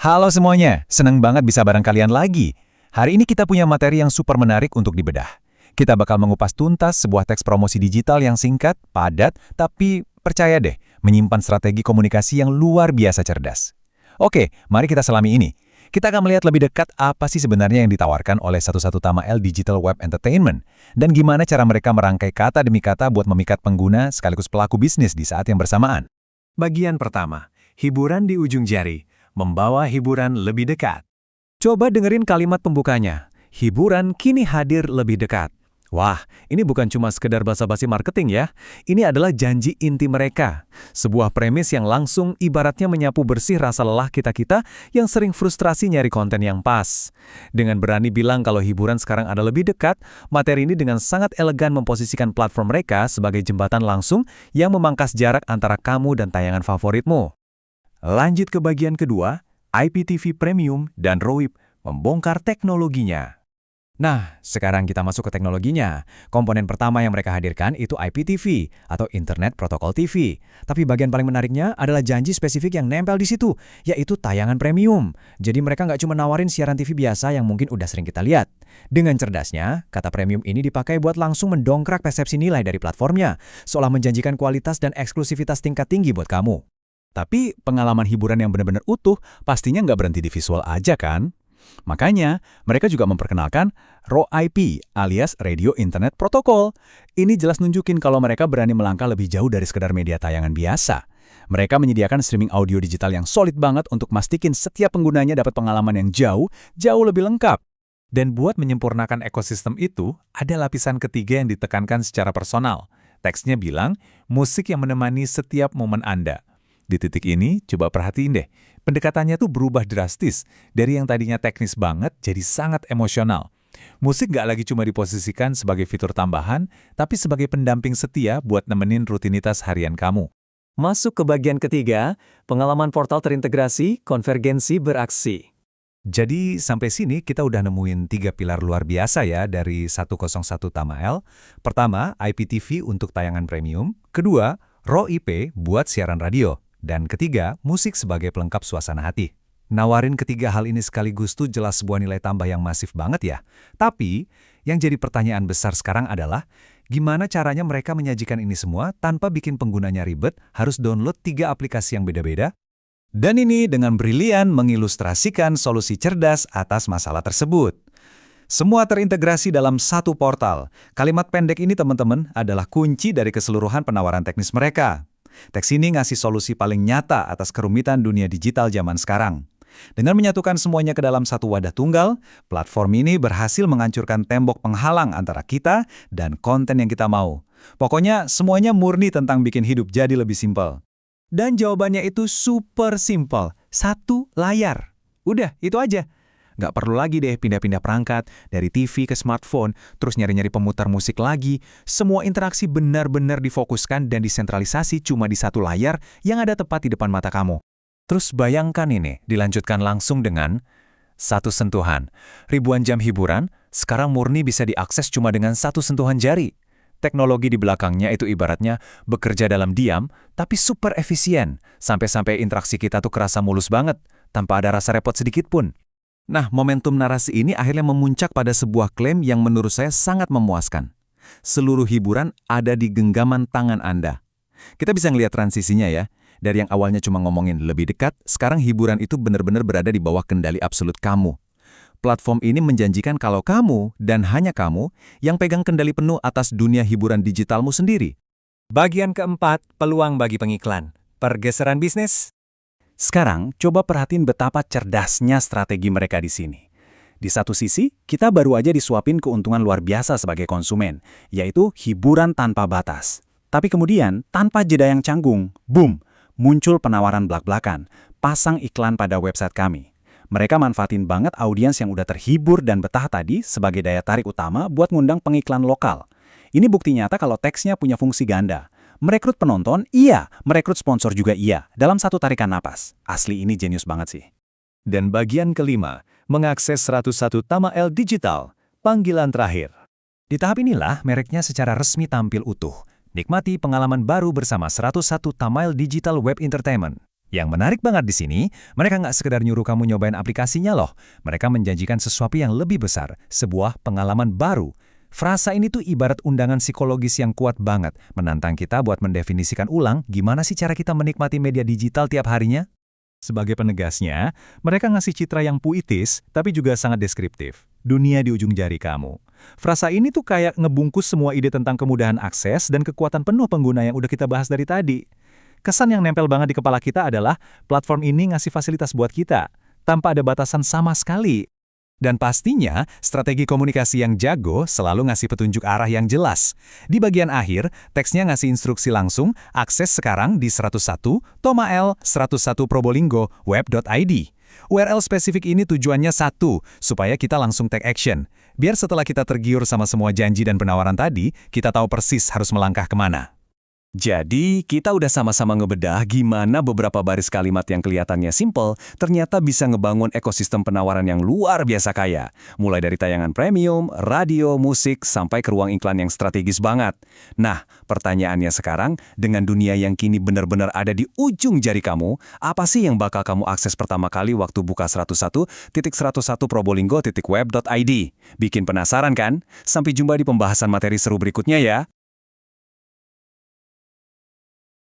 Halo semuanya, seneng banget bisa bareng kalian lagi. Hari ini kita punya materi yang super menarik untuk dibedah. Kita bakal mengupas tuntas sebuah teks promosi digital yang singkat, padat, tapi percaya deh, menyimpan strategi komunikasi yang luar biasa cerdas. Oke, mari kita selami ini. Kita akan melihat lebih dekat apa sih sebenarnya yang ditawarkan oleh 11 Digital Web Entertainment, dan gimana cara mereka merangkai kata demi kata buat memikat pengguna sekaligus pelaku bisnis di saat yang bersamaan. Bagian pertama, hiburan di ujung jari, membawa hiburan lebih dekat. Coba dengerin kalimat pembukanya. Hiburan kini hadir lebih dekat. Wah, ini bukan cuma sekedar basa-basi marketing ya. Ini adalah janji inti mereka. Sebuah premis yang langsung ibaratnya menyapu bersih rasa lelah kita-kita yang sering frustrasi nyari konten yang pas. Dengan berani bilang kalau hiburan sekarang ada lebih dekat, materi ini dengan sangat elegan memposisikan platform mereka sebagai jembatan langsung yang memangkas jarak antara kamu dan tayangan favoritmu. Lanjut ke bagian kedua, IPTV Premium dan ROIP membongkar teknologinya. Nah, sekarang kita masuk ke teknologinya. Komponen pertama yang mereka hadirkan itu IPTV atau Internet Protocol TV. Tapi bagian paling menariknya adalah janji spesifik yang nempel di situ, yaitu tayangan premium. Jadi mereka nggak cuma nawarin siaran TV biasa yang mungkin udah sering kita lihat. Dengan cerdasnya, kata premium ini dipakai buat langsung mendongkrak persepsi nilai dari platformnya, seolah menjanjikan kualitas dan eksklusivitas tingkat tinggi buat kamu. Tapi pengalaman hiburan yang benar-benar utuh pastinya nggak berhenti di visual aja kan? Makanya, mereka juga memperkenalkan ROIP alias Radio Internet Protocol. Ini jelas nunjukin kalau mereka berani melangkah lebih jauh dari sekedar media tayangan biasa. Mereka menyediakan streaming audio digital yang solid banget untuk mastiin setiap penggunanya dapat pengalaman yang jauh lebih lengkap. Dan buat menyempurnakan ekosistem itu, ada lapisan ketiga yang ditekankan secara personal. Teksnya bilang, musik yang menemani setiap momen Anda. Di titik ini, coba perhatiin deh, pendekatannya tuh berubah drastis, dari yang tadinya teknis banget jadi sangat emosional. Musik nggak lagi cuma diposisikan sebagai fitur tambahan, tapi sebagai pendamping setia buat nemenin rutinitas harian kamu. Masuk ke bagian ketiga, pengalaman portal terintegrasi, konvergensi beraksi. Jadi sampai sini kita udah nemuin 3 pilar luar biasa ya dari 101 Tamael. Pertama, IPTV untuk tayangan premium. Kedua, ROIP buat siaran radio. Dan ketiga, musik sebagai pelengkap suasana hati. Nawarin ketiga hal ini sekaligus tuh jelas sebuah nilai tambah yang masif banget ya. Tapi, yang jadi pertanyaan besar sekarang adalah, gimana caranya mereka menyajikan ini semua tanpa bikin penggunanya ribet, harus download 3 aplikasi yang beda-beda? Dan ini dengan brilian mengilustrasikan solusi cerdas atas masalah tersebut. Semua terintegrasi dalam satu portal. Kalimat pendek ini teman-teman adalah kunci dari keseluruhan penawaran teknis mereka. Teks ini ngasih solusi paling nyata atas kerumitan dunia digital zaman sekarang. Dengan menyatukan semuanya ke dalam satu wadah tunggal, platform ini berhasil menghancurkan tembok penghalang antara kita dan konten yang kita mau. Pokoknya semuanya murni tentang bikin hidup jadi lebih simpel. Dan jawabannya itu super simpel, satu layar. Udah, itu aja. Nggak perlu lagi deh pindah-pindah perangkat, dari TV ke smartphone, terus nyari-nyari pemutar musik lagi. Semua interaksi benar-benar difokuskan dan disentralisasi cuma di satu layar yang ada tepat di depan mata kamu. Terus bayangkan ini, dilanjutkan langsung dengan satu sentuhan. Ribuan jam hiburan, sekarang murni bisa diakses cuma dengan satu sentuhan jari. Teknologi di belakangnya itu ibaratnya bekerja dalam diam, tapi super efisien. Sampai-sampai interaksi kita tuh kerasa mulus banget, tanpa ada rasa repot sedikit pun. Nah, momentum narasi ini akhirnya memuncak pada sebuah klaim yang menurut saya sangat memuaskan. Seluruh hiburan ada di genggaman tangan Anda. Kita bisa ngelihat transisinya ya. Dari yang awalnya cuma ngomongin lebih dekat, sekarang hiburan itu benar-benar berada di bawah kendali absolut kamu. Platform ini menjanjikan kalau kamu, dan hanya kamu, yang pegang kendali penuh atas dunia hiburan digitalmu sendiri. Bagian keempat, peluang bagi pengiklan. Pergeseran bisnis. Sekarang, coba perhatiin betapa cerdasnya strategi mereka di sini. Di satu sisi, kita baru aja disuapin keuntungan luar biasa sebagai konsumen, yaitu hiburan tanpa batas. Tapi kemudian, tanpa jeda yang canggung, boom, muncul penawaran blak-blakan, pasang iklan pada website kami. Mereka manfaatin banget audiens yang udah terhibur dan betah tadi sebagai daya tarik utama buat ngundang pengiklan lokal. Ini bukti nyata kalau teksnya punya fungsi ganda. Merekrut penonton, iya. Merekrut sponsor juga iya. Dalam satu tarikan napas. Asli ini jenius banget sih. Dan bagian kelima, mengakses 101 Tamael Digital, panggilan terakhir. Di tahap inilah mereknya secara resmi tampil utuh. Nikmati pengalaman baru bersama 101 Tamael Digital Web Entertainment. Yang menarik banget di sini, mereka nggak sekedar nyuruh kamu nyobain aplikasinya loh. Mereka menjanjikan sesuatu yang lebih besar, sebuah pengalaman baru. Frasa ini tuh ibarat undangan psikologis yang kuat banget, menantang kita buat mendefinisikan ulang gimana sih cara kita menikmati media digital tiap harinya. Sebagai penegasnya, mereka ngasih citra yang puitis, tapi juga sangat deskriptif. Dunia di ujung jari kamu. Frasa ini tuh kayak ngebungkus semua ide tentang kemudahan akses dan kekuatan penuh pengguna yang udah kita bahas dari tadi. Kesan yang nempel banget di kepala kita adalah platform ini ngasih fasilitas buat kita, tanpa ada batasan sama sekali. Dan pastinya, strategi komunikasi yang jago selalu ngasih petunjuk arah yang jelas. Di bagian akhir, teksnya ngasih instruksi langsung, akses sekarang di 101, Toma L, 101 Probolinggo, web.id. URL spesifik ini tujuannya satu, supaya kita langsung take action. Biar setelah kita tergiur sama semua janji dan penawaran tadi, kita tahu persis harus melangkah kemana. Jadi, kita udah sama-sama ngebedah gimana beberapa baris kalimat yang kelihatannya simple ternyata bisa ngebangun ekosistem penawaran yang luar biasa kaya. Mulai dari tayangan premium, radio, musik, sampai ke ruang iklan yang strategis banget. Nah, pertanyaannya sekarang, dengan dunia yang kini benar-benar ada di ujung jari kamu, apa sih yang bakal kamu akses pertama kali waktu buka 101.101probolinggo.web.id? Bikin penasaran kan? Sampai jumpa di pembahasan materi seru berikutnya ya!